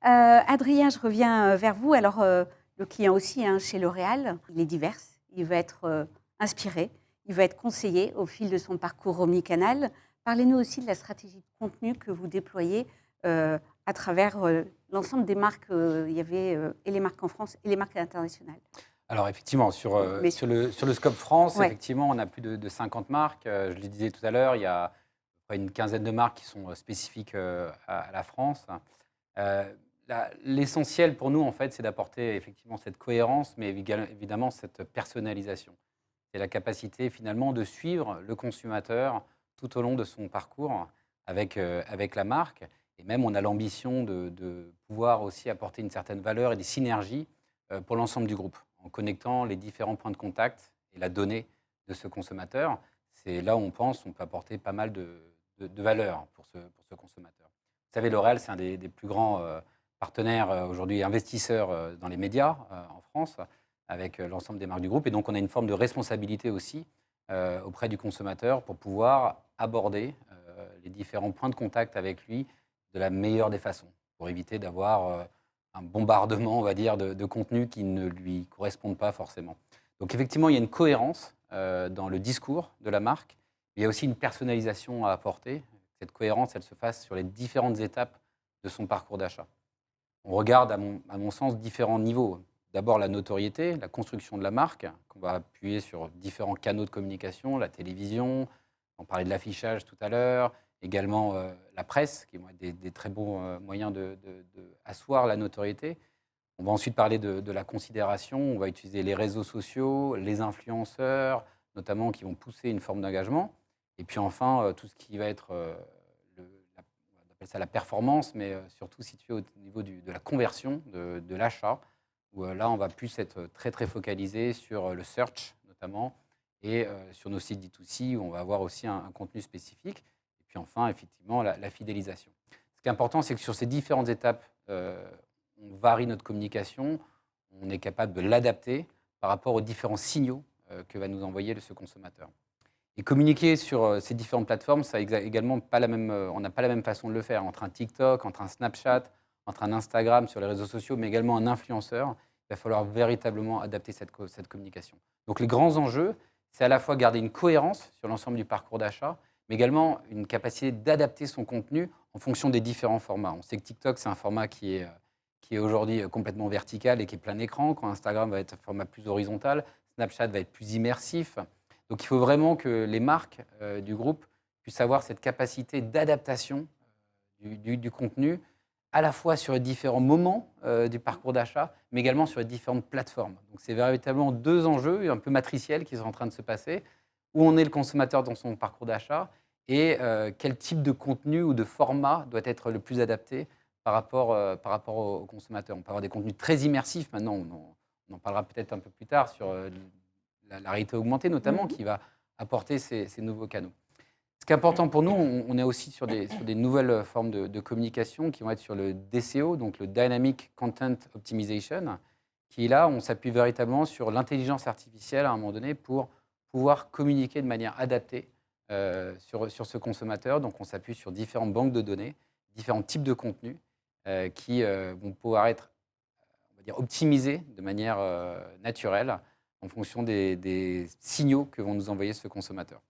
Adrien, je reviens vers vous. Alors, le client aussi, hein, chez L'Oréal, il est divers. Il veut être inspiré, il veut être conseillé au fil de son parcours omnicanal. Parlez-nous aussi de la stratégie de contenu que vous déployez à travers l'ensemble des marques. Il y avait et les marques en France et les marques internationales. Alors effectivement, sur, Mais sur le scope France, ouais. effectivement, on a plus de 50 marques. Je le disais tout à l'heure, il y a à peu près une quinzaine de marques qui sont spécifiques à la France. Euh, L'essentiel pour nous, en fait, c'est d'apporter effectivement cette cohérence, mais évidemment cette personnalisation. C'est la capacité finalement de suivre le consommateur tout au long de son parcours avec la marque. Et même, on a l'ambition de pouvoir aussi apporter une certaine valeur et des synergies pour l'ensemble du groupe, en connectant les différents points de contact et la donnée de ce consommateur. C'est là où on pense qu'on peut apporter pas mal de valeur pour ce consommateur. Vous savez, L'Oréal, c'est un des plus grands partenaires aujourd'hui, investisseurs dans les médias en France, avec l'ensemble des marques du groupe. Et donc, on a une forme de responsabilité aussi auprès du consommateur pour pouvoir aborder les différents points de contact avec lui de la meilleure des façons, pour éviter d'avoir un bombardement, on va dire, de contenus qui ne lui correspondent pas forcément. Donc, effectivement, il y a une cohérence dans le discours de la marque. Il y a aussi une personnalisation à apporter. Cette cohérence, elle se fasse sur les différentes étapes de son parcours d'achat. On regarde, à mon sens, différents niveaux. D'abord, la notoriété, la construction de la marque, qu'on va appuyer sur différents canaux de communication, la télévision, on parlait de l'affichage tout à l'heure, également la presse, qui vont être des très bons moyens d'asseoir la notoriété. On va ensuite parler de la considération, on va utiliser les réseaux sociaux, les influenceurs, notamment, qui vont pousser une forme d'engagement. Et puis enfin, tout ce qui va être on appelle ça la performance, mais surtout situé au niveau de la conversion, de l'achat, où là, on va plus être très, très focalisé sur le search, notamment, et sur nos sites D2C, où on va avoir aussi un contenu spécifique. Et puis enfin, effectivement, la fidélisation. Ce qui est important, c'est que sur ces différentes étapes, on varie notre communication, on est capable de l'adapter par rapport aux différents signaux que va nous envoyer ce consommateur. Et communiquer sur ces différentes plateformes, ça également pas la même, on n'a pas la même façon de le faire. Entre un TikTok, entre un Snapchat, entre un Instagram sur les réseaux sociaux, mais également un influenceur, il va falloir véritablement adapter cette communication. Donc les grands enjeux, c'est à la fois garder une cohérence sur l'ensemble du parcours d'achat, mais également une capacité d'adapter son contenu en fonction des différents formats. On sait que TikTok, c'est un format qui est aujourd'hui complètement vertical et qui est plein écran, quand Instagram va être un format plus horizontal, Snapchat va être plus immersif. Donc il faut vraiment que les marques du groupe puissent avoir cette capacité d'adaptation du contenu, à la fois sur les différents moments du parcours d'achat, mais également sur les différentes plateformes. Donc c'est véritablement deux enjeux un peu matriciels qui sont en train de se passer, où on est le consommateur dans son parcours d'achat et quel type de contenu ou de format doit être le plus adapté par rapport au consommateur. On peut avoir des contenus très immersifs, maintenant on en parlera peut-être un peu plus tard sur la réalité augmentée notamment, Mhm. qui va apporter ces nouveaux canaux. Ce qui est important pour nous, on est aussi sur des nouvelles formes de communication qui vont être sur le DCO, donc le Dynamic Content Optimization, qui est là, on s'appuie véritablement sur l'intelligence artificielle à un moment donné pour pouvoir communiquer de manière adaptée sur ce consommateur. Donc on s'appuie sur différentes banques de données, différents types de contenus qui vont pouvoir être, on va dire, optimisés de manière naturelle en fonction des signaux que vont nous envoyer ce consommateur.